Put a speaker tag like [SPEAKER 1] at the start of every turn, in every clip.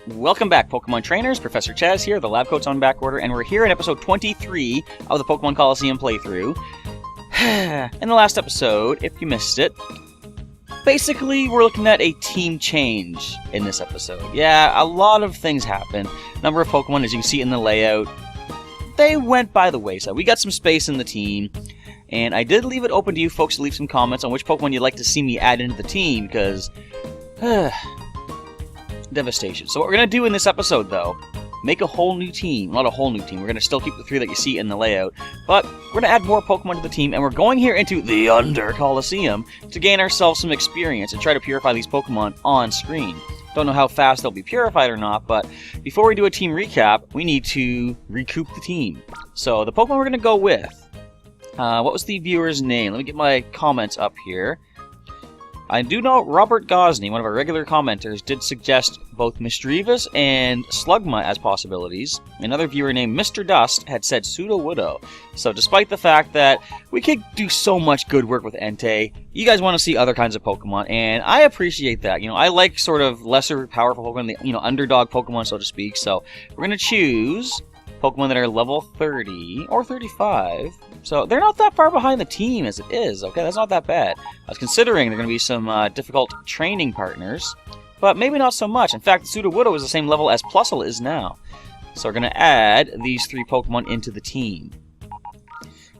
[SPEAKER 1] Welcome back, Pokemon Trainers. Professor Chaz here, the lab coat's on back order, and we're here in episode 23 of the Pokémon Colosseum playthrough. In the last episode, if you missed it, basically we're looking at a team change in this episode. Yeah, a lot of things happened. Number of Pokemon, as you can see in the layout, they went by the wayside. We got some space in the team, and I did leave it open to you folks to leave some comments on which Pokemon you'd like to see me add into the team, because devastation. So what we're going to do in this episode, though, make a whole new team. Not a whole new team. We're going to still keep the three that you see in the layout, but we're going to add more Pokemon to the team, and we're going here into the Under Colosseum to gain ourselves some experience and try to purify these Pokemon on screen. Don't know how fast they'll be purified or not, but before we do a team recap, we need to recoup the team. So the Pokemon we're going to go with, what was the viewer's name? Let me get my comments up here. I do know Robert Gosney, one of our regular commenters, did suggest both Misdreavus and Slugma as possibilities. Another viewer named Mr. Dust had said Sudowoodo. So despite the fact that we could do so much good work with Entei, you guys want to see other kinds of Pokemon, and I appreciate that. You know, I like sort of lesser powerful Pokemon, the, underdog Pokemon, so to speak. So we're going to choose Pokemon that are level 30 or 35. So they're not that far behind the team as it is, okay? That's not that bad. I was considering there are going to be some difficult training partners, but maybe not so much. In fact, Sudowoodo is the same level as Plusle is now. So we're going to add these three Pokemon into the team.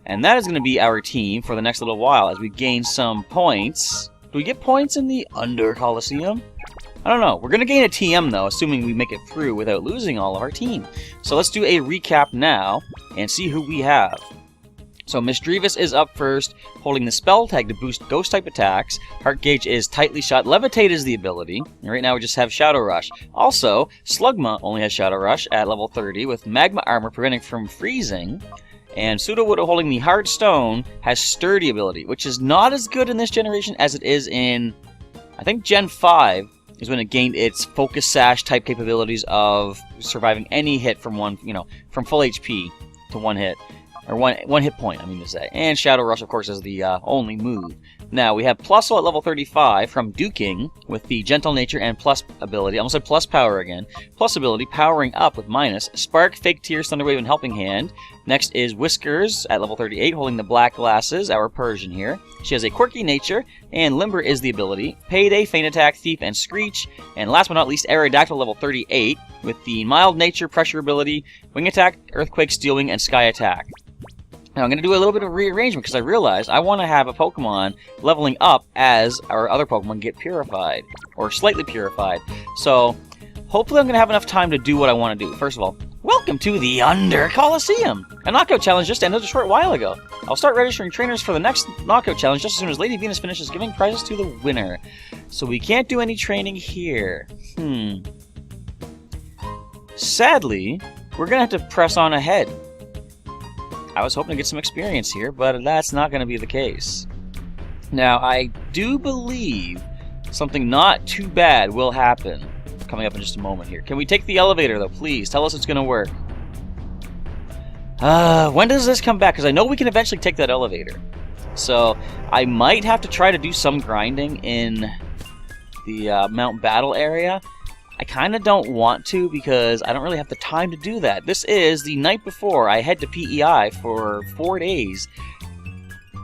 [SPEAKER 1] And that is going to be our team for the next little while as we gain some points. Do we get points in the Under Colosseum? I don't know. We're going to gain a TM, though, assuming we make it through without losing all of our team. So let's do a recap now and see who we have. So Misdreavus is up first, holding the spell tag to boost ghost-type attacks. Heart Gauge is tightly shut. Levitate is the ability. And right now we just have Shadow Rush. Also, Slugma only has Shadow Rush at level 30 with Magma Armor preventing from freezing. And Sudowoodo holding the Hard Stone has Sturdy ability, which is not as good in this generation as it is in, I think, Gen 5 is when it gained its Focus Sash type capabilities of surviving any hit from from full HP to one hit. Or one hit point, I mean to say. And Shadow Rush, of course, is the only move. Now, we have Plusle at level 35 from Duking with the Gentle Nature and Plus ability. I almost said Plus Power again. Plus ability, powering up with minus. Spark, Fake Tears, Thunderwave, and Helping Hand. Next is Whiskers at level 38, holding the black glasses, our Persian here. She has a quirky nature, and Limber is the ability. Payday, Feint Attack, Thief, and Screech. And last but not least, Aerodactyl level 38 with the Mild Nature, Pressure ability, Wing Attack, Earthquake, Steel Wing, and Sky Attack. Now, I'm going to do a little bit of rearrangement because I realized I want to have a Pokemon leveling up as our other Pokemon get purified, or slightly purified. So, hopefully I'm going to have enough time to do what I want to do. First of all, welcome to the Under Colosseum! A knockout challenge just ended a short while ago. I'll start registering trainers for the next knockout challenge just as soon as Lady Venus finishes giving prizes to the winner. So we can't do any training here. Sadly, we're going to have to press on ahead. I was hoping to get some experience here, but that's not going to be the case. Now, I do believe something not too bad will happen coming up in just a moment here. Can we take the elevator, though, please? Tell us it's going to work. When does this come back? Because I know we can eventually take that elevator. So, I might have to try to do some grinding in the Mount Battle area. I kind of don't want to because I don't really have the time to do that. This is the night before I head to PEI for 4 days.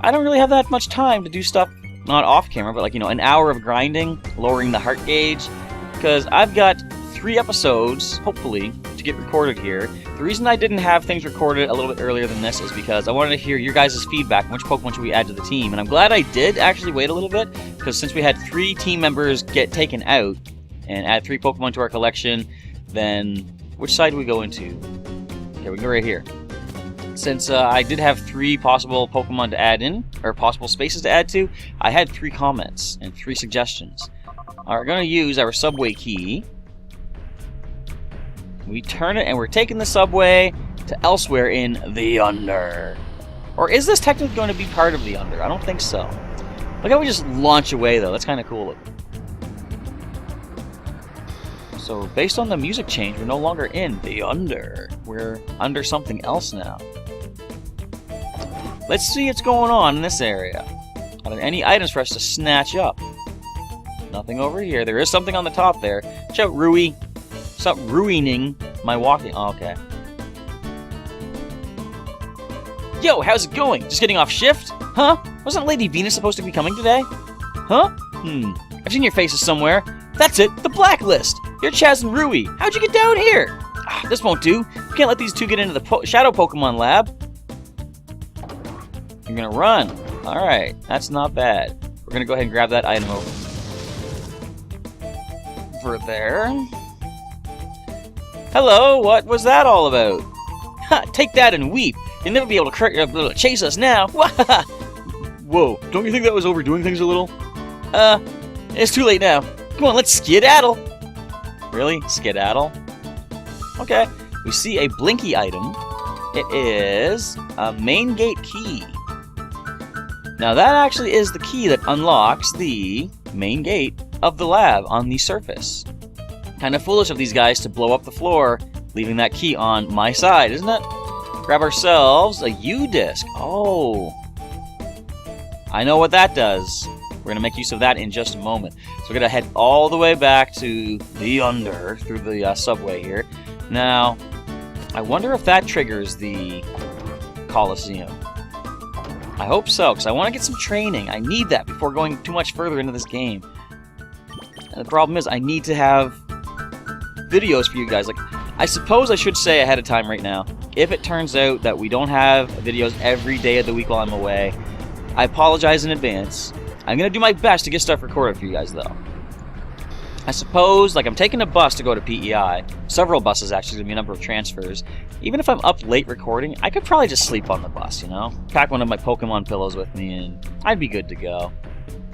[SPEAKER 1] I don't really have that much time to do stuff, not off camera, but an hour of grinding, lowering the heart gauge, because I've got 3 episodes, hopefully, to get recorded here. The reason I didn't have things recorded a little bit earlier than this is because I wanted to hear your guys' feedback on which Pokemon should we add to the team, and I'm glad I did actually wait a little bit, because since we had 3 team members get taken out, and add 3 Pokemon to our collection, then which side do we go into? Okay, we go right here. Since I did have 3 possible Pokemon to add in, or possible spaces to add to, I had 3 comments and 3 suggestions. We're going to use our subway key. We turn it, and we're taking the subway to elsewhere in the Under. Or is this technically going to be part of the Under? I don't think so. Look how we just launch away, though. That's kind of cool looking. So, based on the music change, we're no longer in the Under. We're under something else now. Let's see what's going on in this area. Are there any items for us to snatch up? Nothing over here. There is something on the top there. Watch out, Rui. Stop ruining my walking. Oh, okay. Yo, how's it going? Just getting off shift? Huh? Wasn't Lady Venus supposed to be coming today? Huh? I've seen your faces somewhere. That's it, the blacklist. You're Chaz and Rui. How'd you get down here? This won't do. You can't let these two get into the Shadow Pokemon lab. You're gonna run. Alright, that's not bad. We're gonna go ahead and grab that item over there. Hello, what was that all about? Ha, take that and weep. You'll never be able to chase us now. Whoa, don't you think that was overdoing things a little? It's too late now. Come on, let's skedaddle. Really? Skedaddle? Okay. We see a blinky item. It is a main gate key. Now that actually is the key that unlocks the main gate of the lab on the surface. Kind of foolish of these guys to blow up the floor, leaving that key on my side, isn't it? Grab ourselves a U-disc. Oh. I know what that does. We're going to make use of that in just a moment. So we're going to head all the way back to the under through the subway here. Now, I wonder if that triggers the Colosseum. I hope so, because I want to get some training. I need that before going too much further into this game. And the problem is I need to have videos for you guys. Like, I suppose I should say ahead of time right now, if it turns out that we don't have videos every day of the week while I'm away, I apologize in advance. I'm going to do my best to get stuff recorded for you guys, though. I suppose, like, I'm taking a bus to go to PEI. Several buses, actually. There's going to be a number of transfers. Even if I'm up late recording, I could probably just sleep on the bus, you know? Pack one of my Pokemon pillows with me, and I'd be good to go.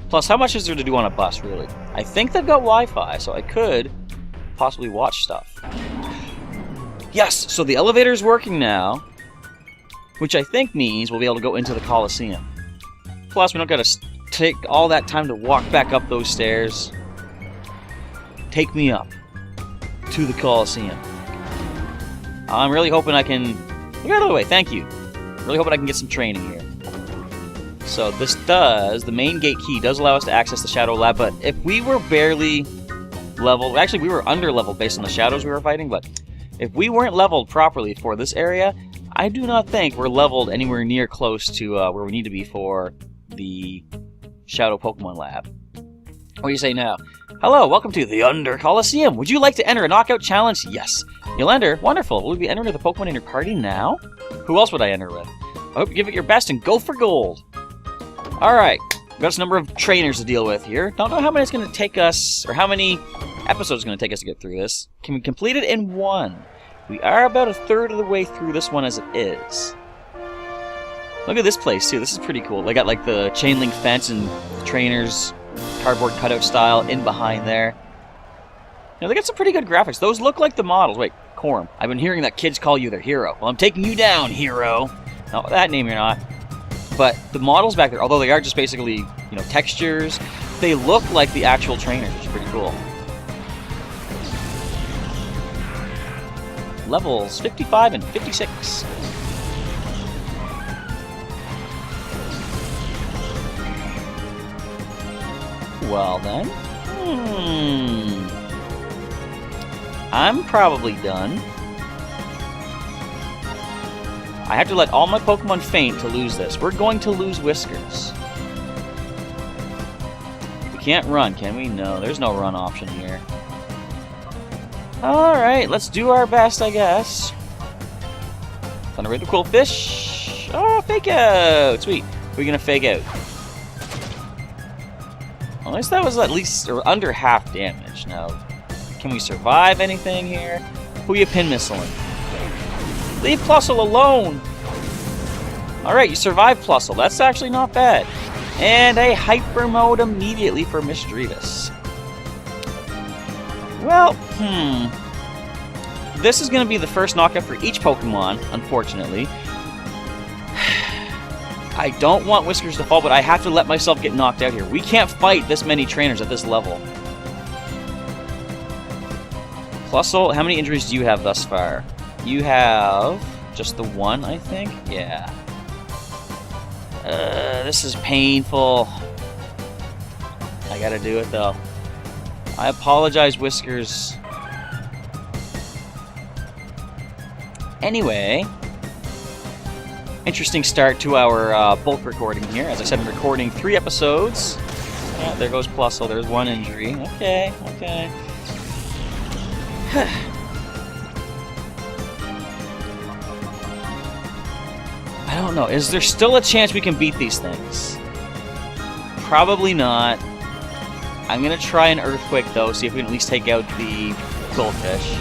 [SPEAKER 1] Plus, how much is there to do on a bus, really? I think they've got Wi-Fi, so I could possibly watch stuff. Yes! So the elevator's working now, which I think means we'll be able to go into the Colosseum. Plus, we don't got to take all that time to walk back up those stairs. Take me up to the Colosseum. I'm really hoping I can... Look out of the way, thank you. Really hoping I can get some training here. So this does... The main gate key does allow us to access the Shadow Lab, but if we were barely leveled... Actually, we were under-leveled based on the shadows we were fighting, but if we weren't leveled properly for this area, I do not think we're leveled anywhere near close to where we need to be for the Shadow Pokemon Lab. What do you say now? Hello, welcome to the Under Colosseum. Would you like to enter a knockout challenge? Yes. You'll enter? Wonderful. Will you be entering with the Pokemon in your party now? Who else would I enter with? I hope you give it your best and go for gold. Alright. We've got a number of trainers to deal with here. Don't know how many it's going to take us, or how many episodes it's going to take us to get through this. Can we complete it in one? We are about a third of the way through this one as it is. Look at this place, too. This is pretty cool. They got, like, the chain link fence and trainers, cardboard cutout style in behind there. You know, they got some pretty good graphics. Those look like the models. Wait, Corm. I've been hearing that kids call you their hero. Well, I'm taking you down, hero. No, that name you're not. But the models back there, although they are just basically, you know, textures, they look like the actual trainers, which is pretty cool. Levels 55 and 56. Well then, I'm probably done. I have to let all my Pokemon faint to lose this. We're going to lose Whiskers. We can't run, can we? No, there's no run option here. Alright, let's do our best, I guess. Thunderwave the Quillfish. Oh, fake out! Sweet. We're gonna fake out. Well, at least that was at least or under half damage. Now, can we survive anything here? Who you pin missiling? Leave Plusle alone! Alright, you survived Plusle. That's actually not bad. And a Hyper Mode immediately for Misdreavus. Well, This is going to be the first knockout for each Pokemon, unfortunately. I don't want Whiskers to fall, but I have to let myself get knocked out here. We can't fight this many trainers at this level. Plusle, how many injuries do you have thus far? You have just the one, I think? Yeah. This is painful. I gotta do it, though. I apologize, Whiskers. Anyway, interesting start to our bulk recording here. As I said, I'm recording 3 episodes. Yeah, there goes Plus, so there's 1 injury. Okay, okay. I don't know. Is there still a chance we can beat these things? Probably not. I'm going to try an Earthquake, though, see if we can at least take out the Goldfish.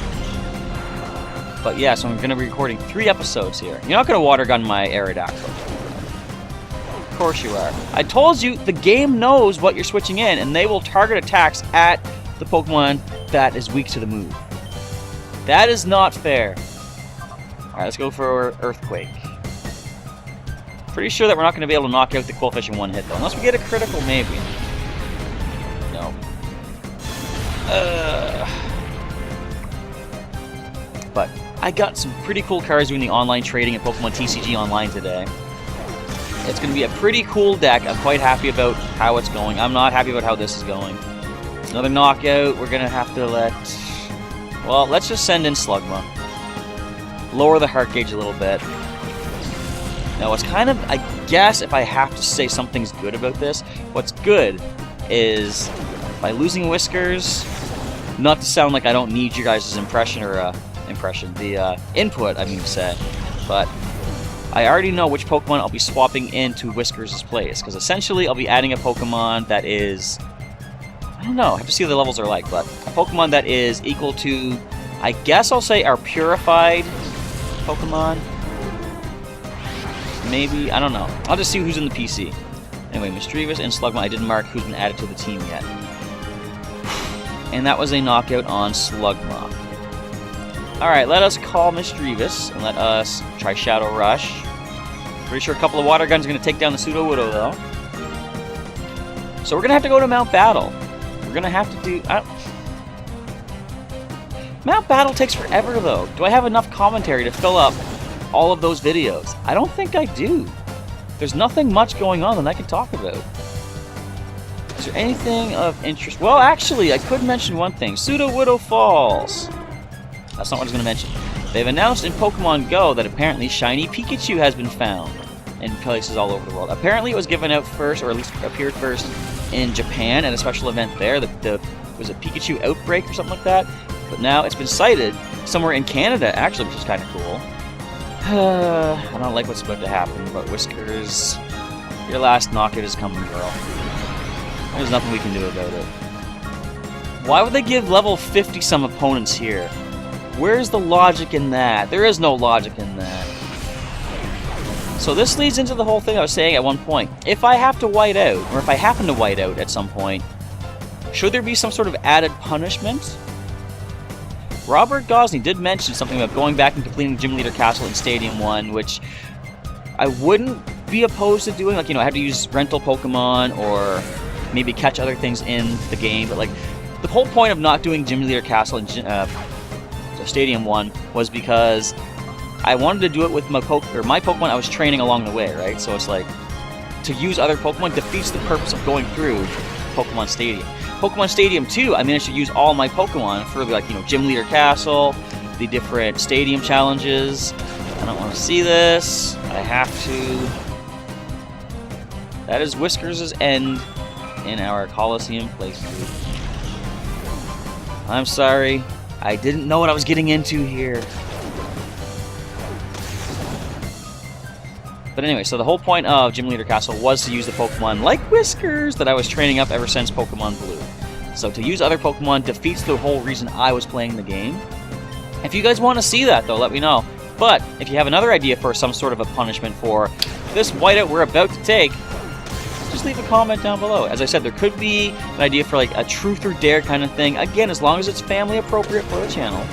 [SPEAKER 1] But yeah, so I'm going to be recording 3 episodes here. You're not going to water gun my Aerodactyl. Of course you are. I told you, the game knows what you're switching in, and they will target attacks at the Pokemon that is weak to the move. That is not fair. Alright, let's go for Earthquake. Pretty sure that we're not going to be able to knock out the Quillfish in 1 hit, though. Unless we get a critical, maybe. No. But I got some pretty cool cards doing the online trading at Pokemon TCG Online today. It's going to be a pretty cool deck. I'm quite happy about how it's going. I'm not happy about how this is going. Another knockout. We're going to have to let... Well, let's just send in Slugma. Lower the heart gauge a little bit. Now, it's kind of... I guess if I have to say something's good about this, what's good is by losing Whiskers, not to sound like I don't need you guys' impression or... input, I mean to say, but I already know which Pokemon I'll be swapping into Whiskers' place, because essentially I'll be adding a Pokemon that is, I don't know, I have to see what the levels are like, but a Pokemon that is equal to, I guess I'll say our purified Pokemon, maybe, I don't know, I'll just see who's in the PC. Anyway, Misdreavus and Slugma, I didn't mark who's been added to the team yet. And that was a knockout on Slugma. Alright, let us call Misdreavus, and let us try Shadow Rush. Pretty sure a couple of Water Guns are going to take down the Pseudo-Widow, though. So we're going to have to go to Mount Battle. We're going to have to do... Mount Battle takes forever, though. Do I have enough commentary to fill up all of those videos? I don't think I do. There's nothing much going on that I can talk about. Is there anything of interest? Well, actually, I could mention one thing. Pseudo-Widow Falls. That's not what I was going to mention. They've announced in Pokemon Go that apparently Shiny Pikachu has been found in places all over the world. Apparently it was given out first, or at least appeared first, in Japan at a special event there. Was it Pikachu Outbreak or something like that? But now it's been sighted somewhere in Canada, actually, which is kind of cool. I don't like what's about to happen, but Whiskers, your last knockout is coming, girl. There's nothing we can do about it. Why would they give level 50 some opponents here? Where's the logic in that? There is no logic in that. So this leads into the whole thing I was saying at one point. If I have to white out, or if I happen to white out at some point, should there be some sort of added punishment? Robert Gosney did mention something about going back and completing Gym Leader Castle in Stadium 1, which I wouldn't be opposed to doing. Like, you know, I have to use rental Pokemon, or maybe catch other things in the game, but like, the whole point of not doing Gym Leader Castle in Stadium 1 was because I wanted to do it with my Pokemon I was training along the way, right? So it's like, to use other Pokemon defeats the purpose of going through Pokemon Stadium. Pokemon Stadium 2, I managed to use all my Pokemon for, like, you know, Gym Leader Castle, the different stadium challenges. I don't want to see this. I have to. That is Whiskers' end in our Colosseum playthrough. I'm sorry. I didn't know what I was getting into here. But anyway, so the whole point of Gym Leader Castle was to use the Pokemon like Whiskers that I was training up ever since Pokemon Blue. So to use other Pokemon defeats the whole reason I was playing the game. If you guys want to see that, though, let me know. But if you have another idea for some sort of a punishment for this whiteout we're about to take, just leave a comment down below. As I said, there could be an idea for like a truth or dare kind of thing. Again, as long as it's family appropriate for the channel.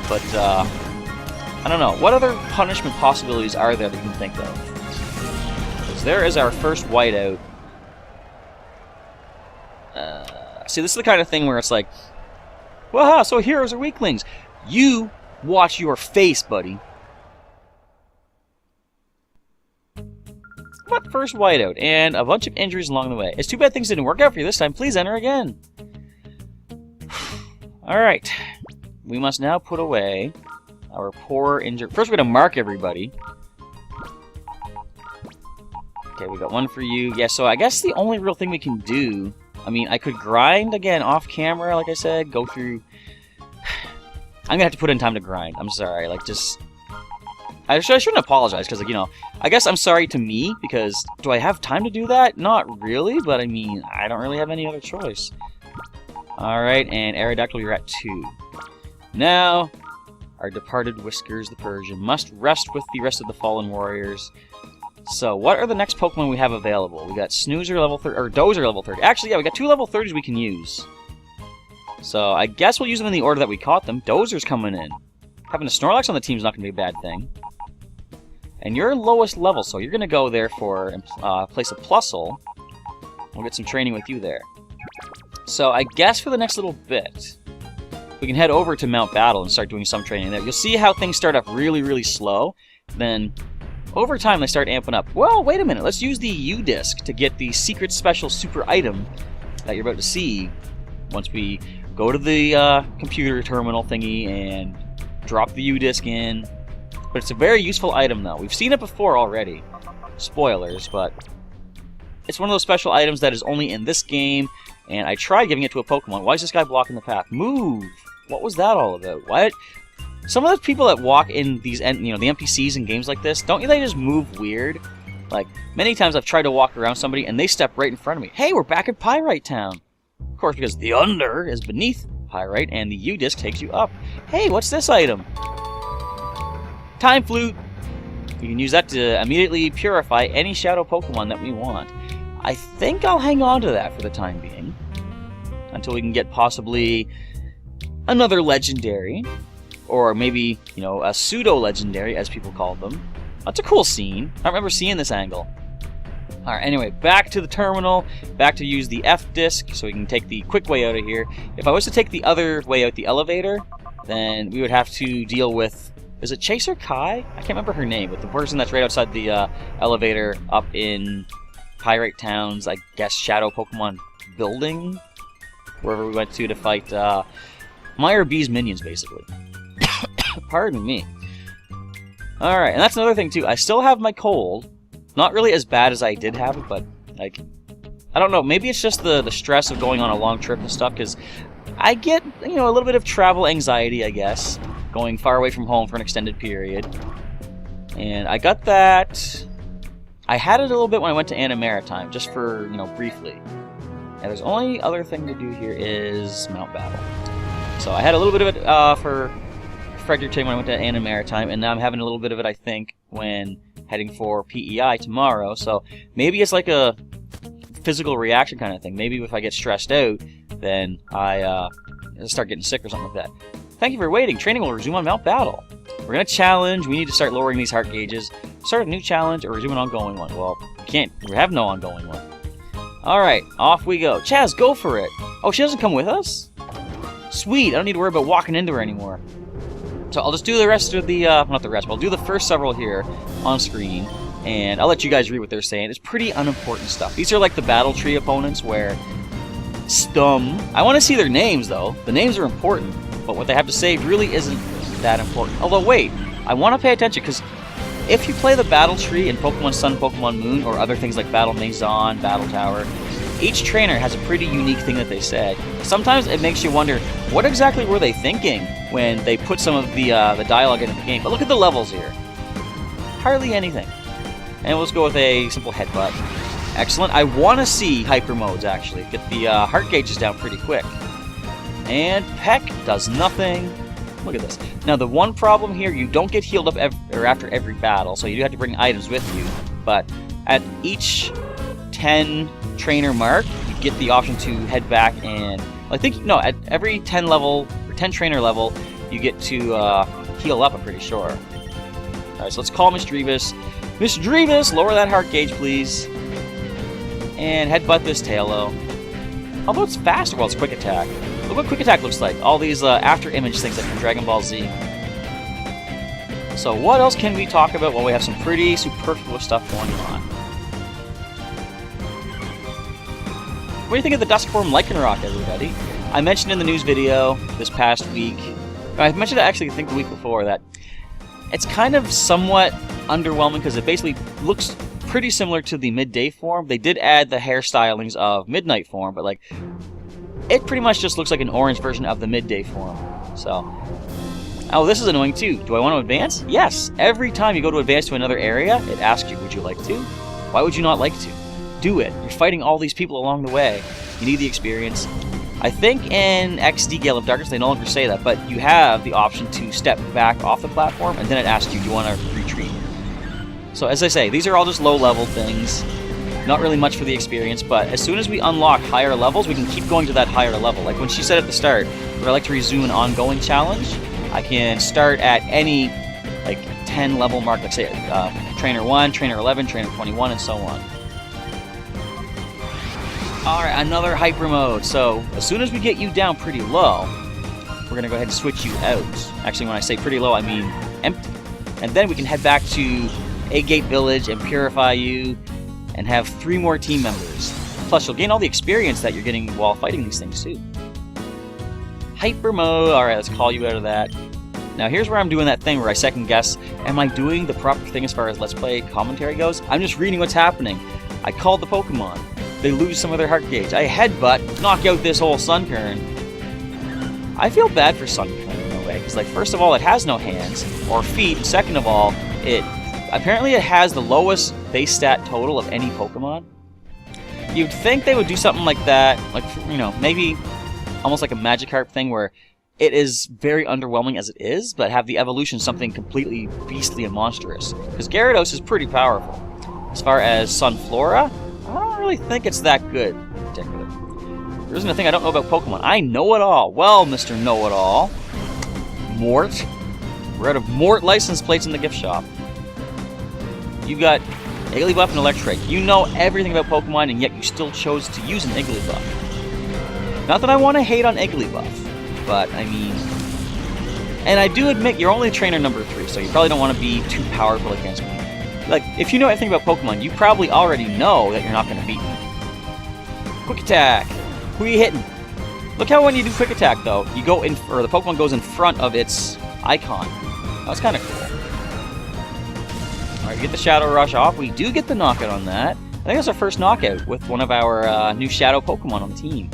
[SPEAKER 1] But, I don't know. What other punishment possibilities are there that you can think of? Because there is our first whiteout. See, this is the kind of thing where it's like, waha, so heroes are weaklings. You watch your face, buddy. What? First whiteout, and a bunch of injuries along the way. It's too bad things didn't work out for you this time. Please enter again. Alright. We must now put away our poor injured... First, we're going to mark everybody. Okay, we got one for you. Yeah, so I guess the only real thing we can do... I mean, I could grind again off camera, like I said. Go through... I'm going to have to put in time to grind. I'm sorry. Like, just... I shouldn't apologize, because, like, you know... I guess I'm sorry to me, because do I have time to do that? Not really, but I mean, I don't really have any other choice. Alright, and Aerodactyl, you're at 2. Now, our departed Whiskers the Persian must rest with the rest of the fallen warriors. So, what are the next Pokemon we have available? We got Snoozer level 30, or Dozer level 30. Actually, yeah, we got 2 level 30s we can use. So, I guess we'll use them in the order that we caught them. Dozer's coming in. Having a Snorlax on the team is not going to be a bad thing. And you're lowest level, so you're going to go there for place a Plusle. We'll get some training with you there. So, I guess for the next little bit, we can head over to Mount Battle and start doing some training there. You'll see how things start up really, really slow. Then, over time, they start amping up. Well, wait a minute. Let's use the U-Disc to get the secret special super item that you're about to see once we go to the computer terminal thingy and drop the U-Disc in. But it's a very useful item, though. We've seen it before already. Spoilers, but it's one of those special items that is only in this game, and I tried giving it to a Pokemon. Why is this guy blocking the path? Move! What was that all about? What? Some of those people that walk in these, you know, the NPCs in games like this, don't they just move weird? Like, many times I've tried to walk around somebody, and they step right in front of me. Hey, we're back at Pyrite Town! Of course, because the Under is beneath Pyrite, and the U-Disc takes you up. Hey, what's this item? Time Flute! We can use that to immediately purify any Shadow Pokemon that we want. I think I'll hang on to that for the time being. Until we can get possibly another Legendary. Or maybe, you know, a pseudo-Legendary, as people call them. That's a cool scene. I remember seeing this angle. Alright, anyway, back to the terminal. Back to use the F-Disc, so we can take the quick way out of here. If I was to take the other way out, the elevator, then we would have to deal with... Is it Chaser Kai? I can't remember her name, but the person that's right outside the elevator up in Pyrite Town's, I guess, Shadow Pokemon building? Wherever we went to fight Meyer B's minions, basically. Pardon me. Alright, and that's another thing, too. I still have my cold. Not really as bad as I did have it, but, like... I don't know, maybe it's just the stress of going on a long trip and stuff, because I get, you know, a little bit of travel anxiety, I guess. Going far away from home for an extended period. And I got that... I had it a little bit when I went to Anna Maritime, just for, you know, briefly. And there's only other thing to do here is Mount Battle. So I had a little bit of it for Fredericton when I went to Anna Maritime, and now I'm having a little bit of it, I think, when heading for PEI tomorrow. So maybe it's like a physical reaction kind of thing. Maybe if I get stressed out, then I start getting sick or something like that. Thank you for waiting. Training will resume on Mount Battle. We're going to challenge. We need to start lowering these heart gauges. Start a new challenge or resume an ongoing one. Well, we can't. We have no ongoing one. Alright, off we go. Chaz, go for it. Oh, she doesn't come with us? Sweet. I don't need to worry about walking into her anymore. So I'll just do the rest of the, not the rest, but I'll do the first several here on screen. And I'll let you guys read what they're saying. It's pretty unimportant stuff. These are like the battle tree opponents where... I want to see their names, though. The names are important. But what they have to say really isn't that important. Although, wait, I want to pay attention, because if you play the Battle Tree in Pokemon Sun, Pokemon Moon, or other things like Battle Maison, Battle Tower, each trainer has a pretty unique thing that they said. Sometimes it makes you wonder, what exactly were they thinking when they put some of the dialogue into the game? But look at the levels here. Hardly anything. And we'll just go with a simple headbutt. Excellent. I want to see hyper modes, actually. Get the heart gauges down pretty quick. And Peck does nothing. Look at this. Now, the one problem here, you don't get healed up after every battle, so you do have to bring items with you. But at each 10 trainer mark, you get the option to head back and... I think, no, at every 10 level, or 10 trainer level, you get to heal up, I'm pretty sure. Alright, so let's call Miss Drevis. Miss Drevis, lower that heart gauge, please. And headbutt this Tailo. Although it's faster, well, it's quick attack. Look what quick attack looks like. All these after image things like from Dragon Ball Z. So what else can we talk about? Well, we have some pretty superfluous stuff going on. What do you think of the Dusk form Lycanroc, everybody? I mentioned in the news video this past week I mentioned it actually, I think, the week before, that it's kind of somewhat underwhelming because it basically looks pretty similar to the midday form. They did add the hairstylings of midnight form, but like it pretty much just looks like an orange version of the midday form. So, oh, this is annoying too. Do I want to advance? Yes. Every time you go to advance to another area, it asks you, would you like to? Why would you not like to? Do it. You're fighting all these people along the way. You need the experience. I think in XD Gale of Darkness they no longer say that, but you have the option to step back off the platform, and then it asks you, do you want to retreat? So as I say, these are all just low-level things. Not really much for the experience, but as soon as we unlock higher levels, we can keep going to that higher level. Like when she said at the start, would I like to resume an ongoing challenge? I can start at any like 10 level mark, like say Trainer 1, Trainer 11, Trainer 21, and so on. Alright, another hyper mode. So as soon as we get you down pretty low, we're going to go ahead and switch you out. Actually, when I say pretty low, I mean empty. And then we can head back to Gate Village and purify you and have 3 more team members. Plus, you'll gain all the experience that you're getting while fighting these things too. Hyper mode. Alright, let's call you out of that. Now here's where I'm doing that thing where I second guess, am I doing the proper thing as far as Let's Play commentary goes? I'm just reading what's happening. I called the Pokemon. They lose some of their heart gauge. I headbutt, knock out this whole Sunkern. I feel bad for Sunkern in a way, because like first of all, it has no hands or feet, and second of all, it has the lowest base stat total of any Pokemon. You'd think they would do something like that, like, you know, maybe almost like a Magikarp thing where it is very underwhelming as it is, but have the evolution something completely beastly and monstrous. Because Gyarados is pretty powerful. As far as Sunflora, I don't really think it's that good, in particular. There isn't a thing I don't know about Pokemon. I know it all. Well, Mr. Know-It-All. Mort. We're out of Mort license plates in the gift shop. You got Igglybuff and Electrike. You know everything about Pokemon, and yet you still chose to use an Igglybuff. Not that I want to hate on Igglybuff, but I mean... And I do admit, you're only trainer number 3, so you probably don't want to be too powerful against me. Like, if you know anything about Pokemon, you probably already know that you're not going to beat me. Quick Attack! Who are you hitting? Look how when you do Quick Attack, though, you go in, or the Pokemon goes in front of its icon. That's kind of cool. Alright, get the Shadow Rush off. We do get the knockout on that. I think that's our first knockout with one of our new Shadow Pokemon on the team.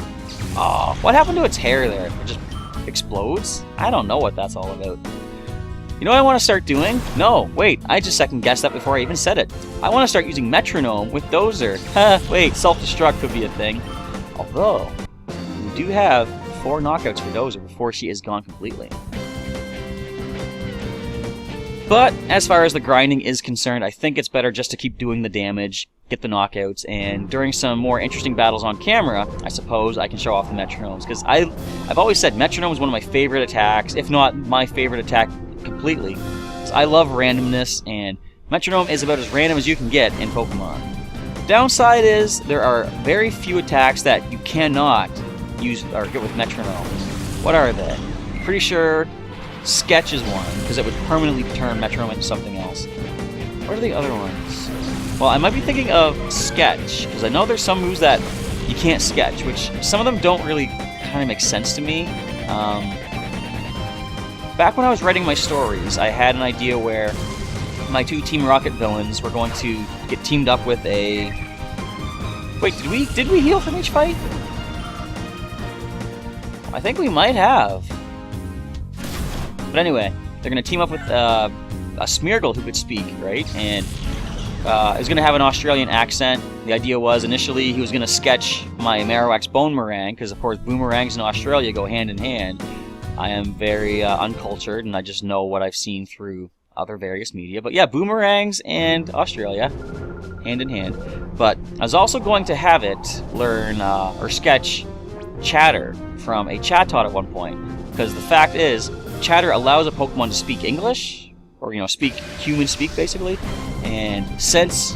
[SPEAKER 1] Oh, what happened to its hair there? It just explodes? I don't know what that's all about. You know what I want to start doing? No, wait, I just second-guessed that before I even said it. I want to start using Metronome with Dozer. Wait, self-destruct could be a thing. Although, we do have 4 knockouts for Dozer before she is gone completely. But, as far as the grinding is concerned, I think it's better just to keep doing the damage, get the knockouts, and during some more interesting battles on camera, I suppose I can show off the Metronomes. Because I've always said Metronome is one of my favorite attacks, if not my favorite attack completely. So I love randomness, and Metronome is about as random as you can get in Pokemon. Downside is, there are very few attacks that you cannot use or get with Metronome. What are they? I'm pretty sure Sketch is one, because it would permanently turn Metronome into something else. What are the other ones? Well, I might be thinking of Sketch, because I know there's some moves that you can't Sketch, which some of them don't really kind of make sense to me. Back when I was writing my stories, I had an idea where my 2 Team Rocket villains were going to get teamed up with a... Wait, did we heal from each fight? I think we might have. But anyway, they're going to team up with a Smeargle who could speak, right? And is going to have an Australian accent. The idea was initially he was going to sketch my Marowak's Bonemerang, because of course boomerangs in Australia go hand in hand. I am very uncultured, and I just know what I've seen through other various media. But yeah, boomerangs and Australia, hand in hand. But I was also going to have it learn or sketch Chatter from a Chatot at one point, because the fact is, Chatter allows a Pokemon to speak English, or speak human speak basically. And since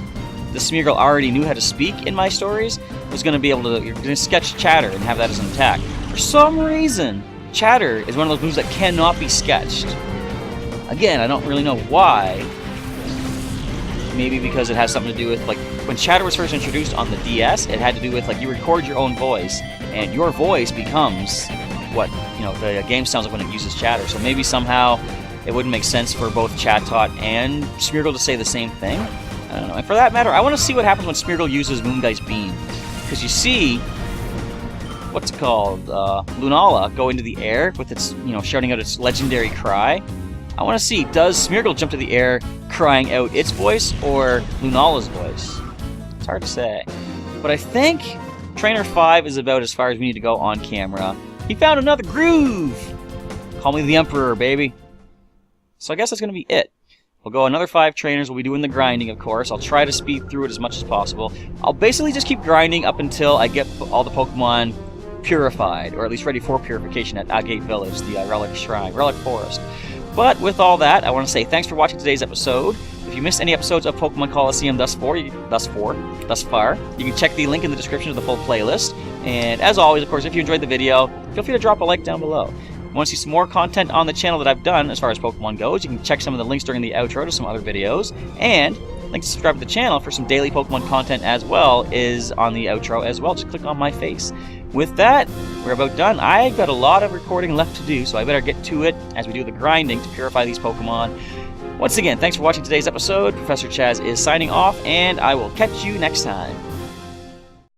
[SPEAKER 1] the Smeargle already knew how to speak in my stories, I was going to be able to sketch Chatter and have that as an attack. For some reason, Chatter is one of those moves that cannot be sketched. Again, I don't really know why. Maybe because it has something to do with, like, when Chatter was first introduced on the DS, it had to do with, like, you record your own voice, and your voice becomes what, you know, the game sounds like when it uses chatter. So maybe somehow it wouldn't make sense for both Chatot and Smeargle to say the same thing. I don't know. And for that matter, I want to see what happens when Smeargle uses Moondice Beam. Because you see, what's it called? Lunala go into the air with its, you know, shouting out its legendary cry. I want to see, does Smeargle jump to the air crying out its voice or Lunala's voice? It's hard to say. But I think Trainer 5 is about as far as we need to go on camera. He found another groove! Call me the Emperor, baby. So I guess that's going to be it. We'll go another 5 trainers. We'll be doing the grinding, of course. I'll try to speed through it as much as possible. I'll basically just keep grinding up until I get all the Pokemon purified, or at least ready for purification at Agate Village, the Relic Shrine, Relic Forest. But with all that, I want to say thanks for watching today's episode. If you missed any episodes of Pokémon Colosseum thus far, you can check the link in the description of the full playlist. And as always, of course, if you enjoyed the video, feel free to drop a like down below. Want to see some more content on the channel that I've done as far as Pokemon goes, you can check some of the links during the outro to some other videos, and link to subscribe to the channel for some daily Pokemon content as well is on the outro as well. Just click on my face. With that, we're about done. I've got a lot of recording left to do, so I better get to it as we do the grinding to purify these Pokemon. Once again, thanks for watching today's episode. Professor Chaz is signing off, and I will catch you next time.